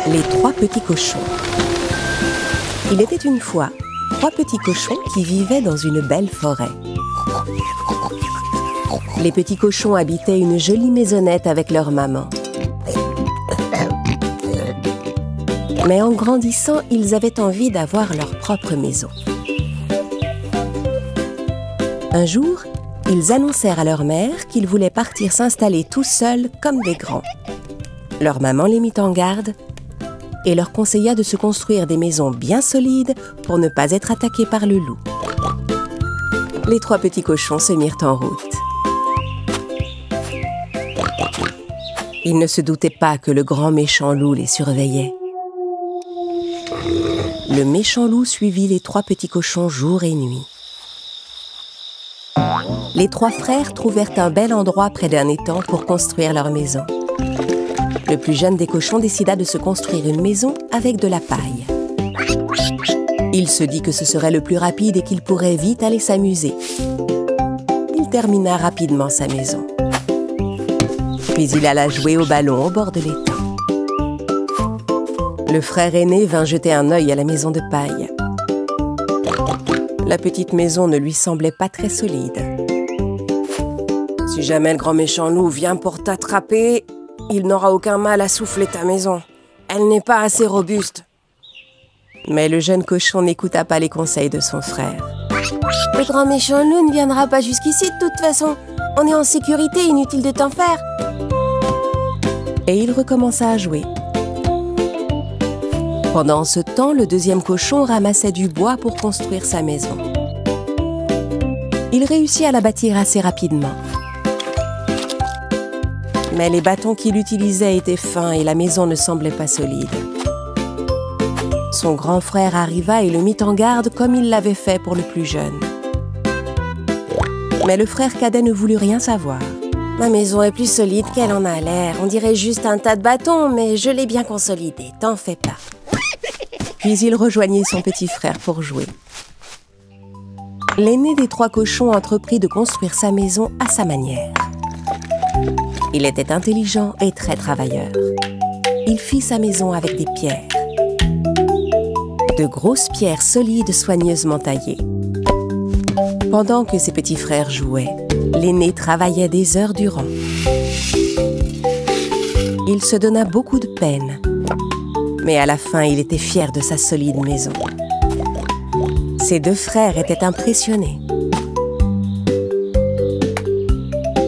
Les trois petits cochons. Il était une fois trois petits cochons qui vivaient dans une belle forêt. Les petits cochons habitaient une jolie maisonnette avec leur maman. Mais en grandissant, ils avaient envie d'avoir leur propre maison. Un jour, ils annoncèrent à leur mère qu'ils voulaient partir s'installer tout seuls comme des grands. Leur maman les mit en garde et leur conseilla de se construire des maisons bien solides pour ne pas être attaqués par le loup. Les trois petits cochons se mirent en route. Ils ne se doutaient pas que le grand méchant loup les surveillait. Le méchant loup suivit les trois petits cochons jour et nuit. Les trois frères trouvèrent un bel endroit près d'un étang pour construire leur maison. Le plus jeune des cochons décida de se construire une maison avec de la paille. Il se dit que ce serait le plus rapide et qu'il pourrait vite aller s'amuser. Il termina rapidement sa maison. Puis il alla jouer au ballon au bord de l'étang. Le frère aîné vint jeter un œil à la maison de paille. La petite maison ne lui semblait pas très solide. Si jamais le grand méchant loup vient pour t'attraper, il n'aura aucun mal à souffler ta maison. Elle n'est pas assez robuste. Mais le jeune cochon n'écouta pas les conseils de son frère. Le grand méchant loup ne viendra pas jusqu'ici de toute façon. On est en sécurité, inutile de t'en faire. Et il recommença à jouer. Pendant ce temps, le deuxième cochon ramassait du bois pour construire sa maison. Il réussit à la bâtir assez rapidement. Mais les bâtons qu'il utilisait étaient fins et la maison ne semblait pas solide. Son grand frère arriva et le mit en garde comme il l'avait fait pour le plus jeune. Mais le frère cadet ne voulut rien savoir. « Ma maison est plus solide qu'elle en a l'air. On dirait juste un tas de bâtons, mais je l'ai bien consolidée. T'en fais pas. » Puis il rejoignit son petit frère pour jouer. L'aîné des trois cochons entreprit de construire sa maison à sa manière. Il était intelligent et très travailleur. Il fit sa maison avec des pierres. De grosses pierres solides soigneusement taillées. Pendant que ses petits frères jouaient, l'aîné travaillait des heures durant. Il se donna beaucoup de peine. Mais à la fin, il était fier de sa solide maison. Ses deux frères étaient impressionnés.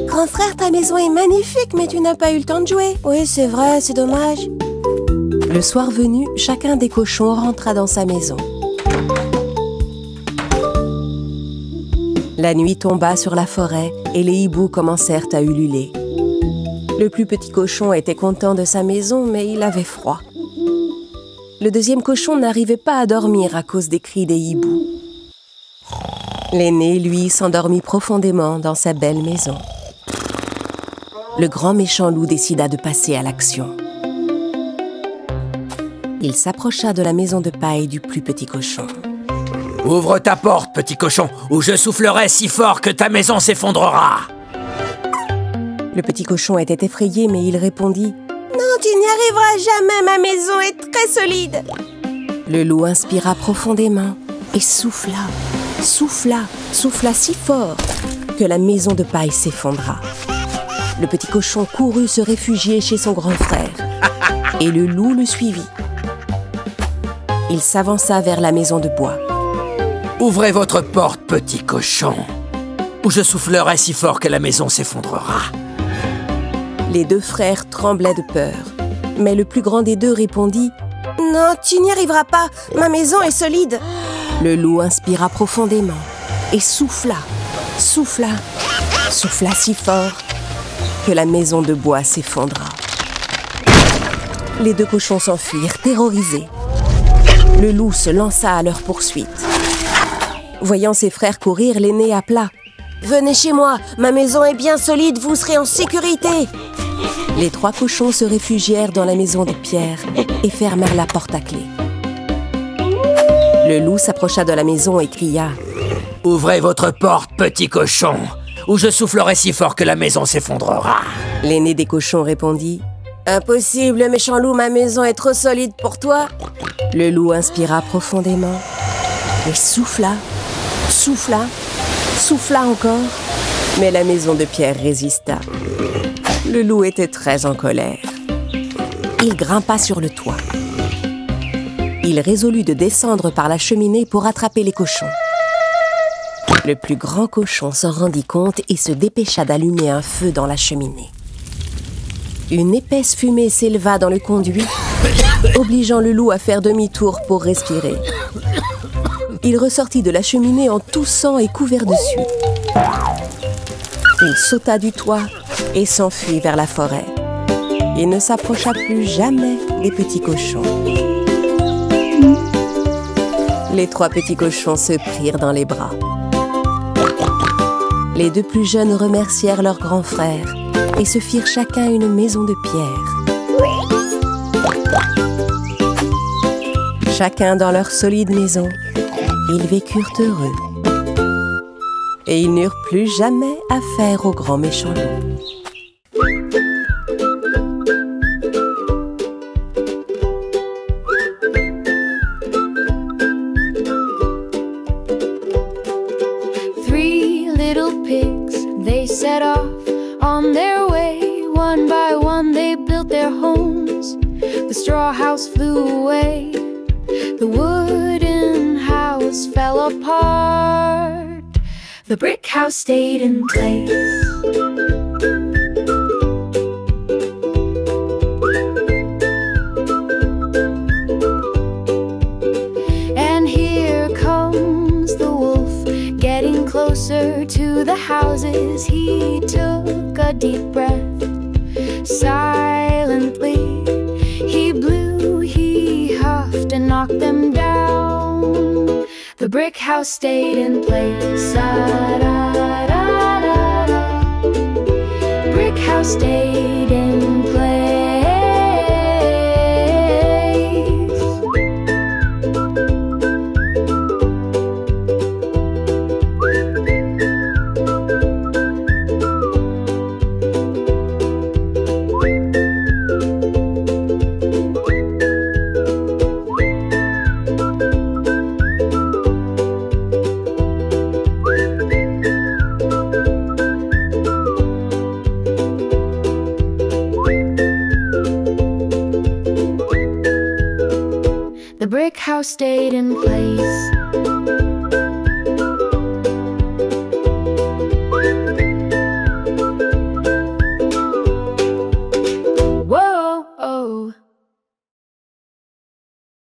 « Grand frère, ta maison est magnifique, mais tu n'as pas eu le temps de jouer. »« Oui, c'est vrai, c'est dommage. » Le soir venu, chacun des cochons rentra dans sa maison. La nuit tomba sur la forêt et les hiboux commencèrent à ululer. Le plus petit cochon était content de sa maison, mais il avait froid. Le deuxième cochon n'arrivait pas à dormir à cause des cris des hiboux. L'aîné, lui, s'endormit profondément dans sa belle maison. Le grand méchant loup décida de passer à l'action. Il s'approcha de la maison de paille du plus petit cochon. « Ouvre ta porte, petit cochon, ou je soufflerai si fort que ta maison s'effondrera !» Le petit cochon était effrayé, mais il répondit « Non, tu n'y arriveras jamais, ma maison est très solide !» Le loup inspira profondément et souffla, souffla, souffla si fort que la maison de paille s'effondra. Le petit cochon courut se réfugier chez son grand frère et le loup le suivit. Il s'avança vers la maison de bois. « Ouvrez votre porte, petit cochon, ou je soufflerai si fort que la maison s'effondrera. » Les deux frères tremblaient de peur, mais le plus grand des deux répondit « Non, tu n'y arriveras pas, ma maison est solide !» Le loup inspira profondément et souffla, souffla, souffla si fort que la maison de bois s'effondra. Les deux cochons s'enfuirent, terrorisés. Le loup se lança à leur poursuite. Voyant ses frères courir, l'aîné appela « Venez chez moi, ma maison est bien solide, vous serez en sécurité !» Les trois cochons se réfugièrent dans la maison de pierre et fermèrent la porte à clé. Le loup s'approcha de la maison et cria « Ouvrez votre porte, petit cochon, ou je soufflerai si fort que la maison s'effondrera. » L'aîné des cochons répondit Impossible, méchant loup, ma maison est trop solide pour toi. Le loup inspira profondément et souffla, souffla, souffla encore. Mais la maison de pierre résista. Le loup était très en colère. Il grimpa sur le toit. Il résolut de descendre par la cheminée pour attraper les cochons. Le plus grand cochon s'en rendit compte et se dépêcha d'allumer un feu dans la cheminée. Une épaisse fumée s'éleva dans le conduit, obligeant le loup à faire demi-tour pour respirer. Il ressortit de la cheminée en toussant et couvert de suie. Il sauta du toit et s'enfuit vers la forêt. Il ne s'approcha plus jamais des petits cochons. Les 3 petits cochons se prirent dans les bras. Les 2 plus jeunes remercièrent leur grand frère et se firent chacun une maison de pierre. Chacun dans leur solide maison, ils vécurent heureux. Et ils n'eurent plus jamais affaire au grand méchant loup. Set off on their way. One by one they built their homes. The straw house flew away. The wooden house fell apart. The brick house stayed in place. And here comes the wolf, getting closer to the houses. He took a deep breath. Silently he blew, he huffed and knocked them down. The brick house stayed in place. Brick house stayed in place. The brick house stayed in place.